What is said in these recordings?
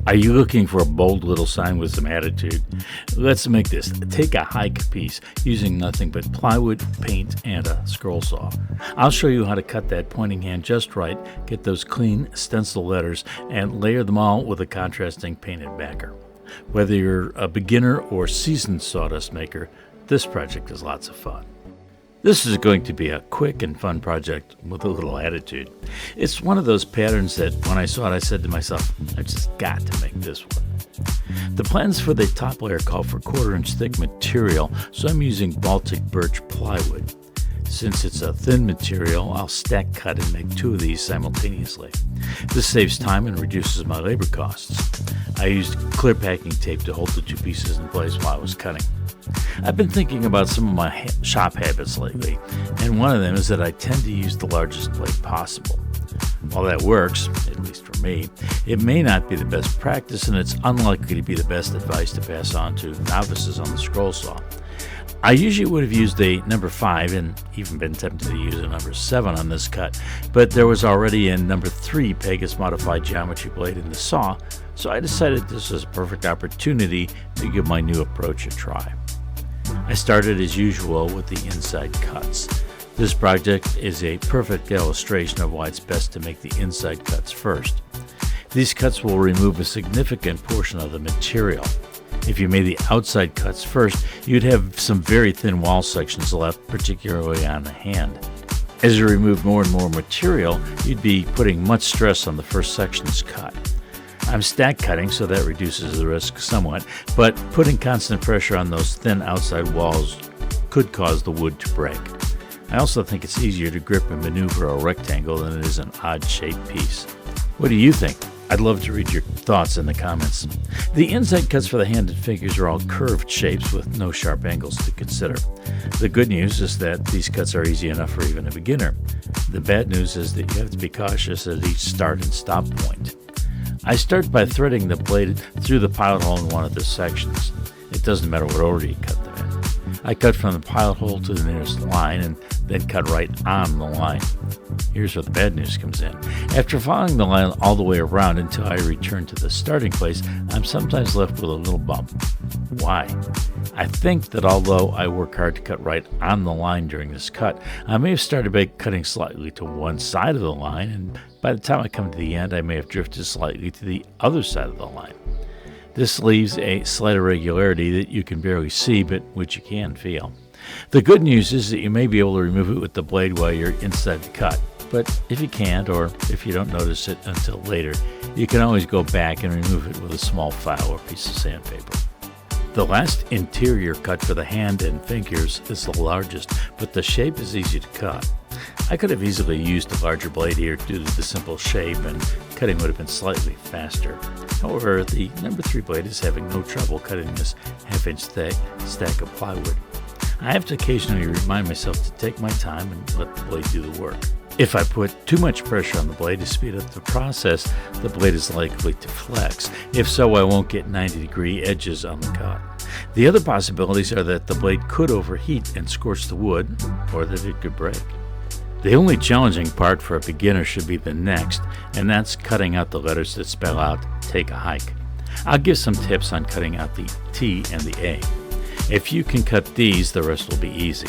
Are you looking for a bold little sign with some attitude? Let's make this. Take a hike piece using nothing but plywood, paint, and a scroll saw. I'll show you how to cut that pointing hand just right, get those clean stencil letters, and layer them all with a contrasting painted backer. Whether you're a beginner or seasoned sawdust maker, this project is lots of fun. This is going to be a quick and fun project with a little attitude. It's one of those patterns that when I saw it, I said to myself, I've just got to make this one. The plans for the top layer call for 1/4-inch thick material, so I'm using Baltic birch plywood. Since it's a thin material, I'll stack cut and make 2 of these simultaneously. This saves time and reduces my labor costs. I used clear packing tape to hold the 2 pieces in place while I was cutting. I've been thinking about some of my shop habits lately, and one of them is that I tend to use the largest blade possible. While that works, at least for me, it may not be the best practice, and it's unlikely to be the best advice to pass on to novices on the scroll saw. I usually would have used a number 5 and even been tempted to use a number 7 on this cut, but there was already a number 3 Pegas modified geometry blade in the saw, so I decided this was a perfect opportunity to give my new approach a try. I started as usual with the inside cuts. This project is a perfect illustration of why it's best to make the inside cuts first. These cuts will remove a significant portion of the material. If you made the outside cuts first, you'd have some very thin wall sections left, particularly on the hand. As you remove more and more material, you'd be putting much stress on the first sections cut. I'm stack cutting, so that reduces the risk somewhat, but putting constant pressure on those thin outside walls could cause the wood to break. I also think it's easier to grip and maneuver a rectangle than it is an odd-shaped piece. What do you think? I'd love to read your thoughts in the comments. The inside cuts for the hand and fingers are all curved shapes with no sharp angles to consider. The good news is that these cuts are easy enough for even a beginner. The bad news is that you have to be cautious at each start and stop point. I start by threading the blade through the pilot hole in one of the sections. It doesn't matter what order you cut them in. I cut from the pilot hole to the nearest line and then cut right on the line. Here's where the bad news comes in. After following the line all the way around until I return to the starting place, I'm sometimes left with a little bump. Why? I think that although I work hard to cut right on the line during this cut, I may have started by cutting slightly to one side of the line, and by the time I come to the end, I may have drifted slightly to the other side of the line. This leaves a slight irregularity that you can barely see, but which you can feel. The good news is that you may be able to remove it with the blade while you're inside the cut, but if you can't, or if you don't notice it until later, you can always go back and remove it with a small file or piece of sandpaper. The last interior cut for the hand and fingers is the largest, but the shape is easy to cut. I could have easily used a larger blade here due to the simple shape, and cutting would have been slightly faster. However, the number 3 blade is having no trouble cutting this half-inch thick stack of plywood. I have to occasionally remind myself to take my time and let the blade do the work. If I put too much pressure on the blade to speed up the process, the blade is likely to flex. If so, I won't get 90-degree edges on the cut. The other possibilities are that the blade could overheat and scorch the wood, or that it could break. The only challenging part for a beginner should be the next, and that's cutting out the letters that spell out "take a hike." I'll give some tips on cutting out the T and the A. If you can cut these, the rest will be easy.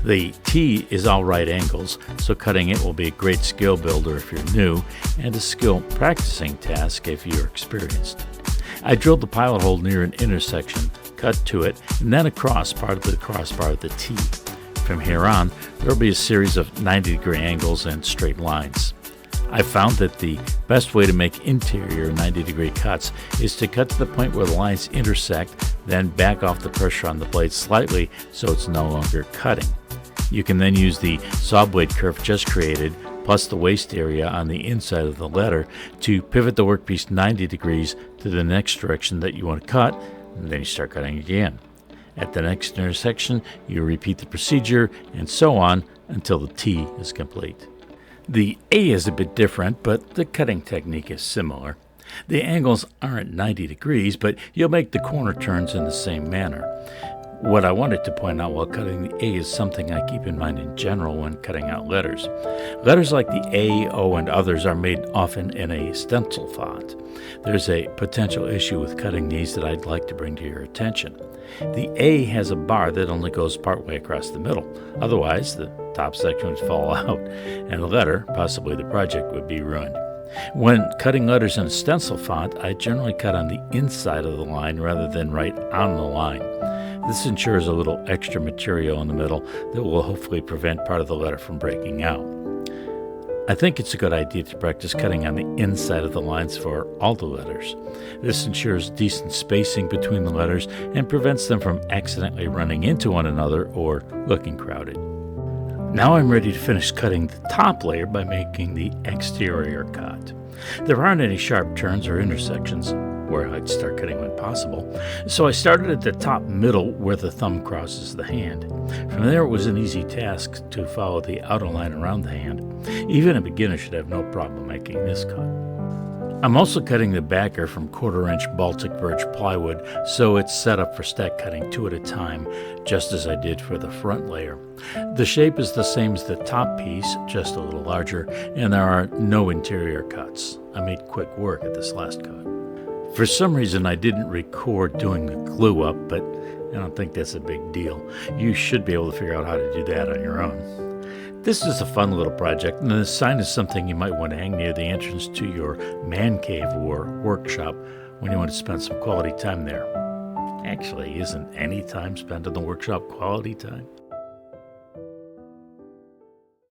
The T is all right angles, so cutting it will be a great skill builder if you're new, and a skill practicing task if you're experienced. I drilled the pilot hole near an intersection, cut to it, and then across part of the crossbar of the T. From here on, there will be a series of 90-degree angles and straight lines. I found that the best way to make interior 90-degree cuts is to cut to the point where the lines intersect, then back off the pressure on the blade slightly so it's no longer cutting. You can then use the saw blade curve just created, plus the waste area on the inside of the letter, to pivot the workpiece 90 degrees to the next direction that you want to cut, and then you start cutting again. At the next intersection, you repeat the procedure, and so on until the T is complete. The A is a bit different, but the cutting technique is similar. The angles aren't 90 degrees, but you'll make the corner turns in the same manner. What I wanted to point out while cutting the A is something I keep in mind in general when cutting out letters. Letters like the A, O, and others are made often in a stencil font. There's a potential issue with cutting these that I'd like to bring to your attention. The A has a bar that only goes partway across the middle. Otherwise, the top section would fall out, and the letter, possibly the project, would be ruined. When cutting letters in a stencil font, I generally cut on the inside of the line rather than right on the line. This ensures a little extra material in the middle that will hopefully prevent part of the letter from breaking out. I think it's a good idea to practice cutting on the inside of the lines for all the letters. This ensures decent spacing between the letters and prevents them from accidentally running into one another or looking crowded. Now I'm ready to finish cutting the top layer by making the exterior cut. There aren't any sharp turns or intersections where I'd start cutting when possible, so I started at the top middle where the thumb crosses the hand. From there it was an easy task to follow the outer line around the hand. Even a beginner should have no problem making this cut. I'm also cutting the backer from 1/4-inch Baltic birch plywood, so it's set up for stack cutting 2 at a time, just as I did for the front layer. The shape is the same as the top piece, just a little larger, and there are no interior cuts. I made quick work at this last cut. For some reason, I didn't record doing the glue up, but I don't think that's a big deal. You should be able to figure out how to do that on your own. This is a fun little project, and the sign is something you might want to hang near the entrance to your man cave or workshop when you want to spend some quality time there. Actually, isn't any time spent in the workshop quality time?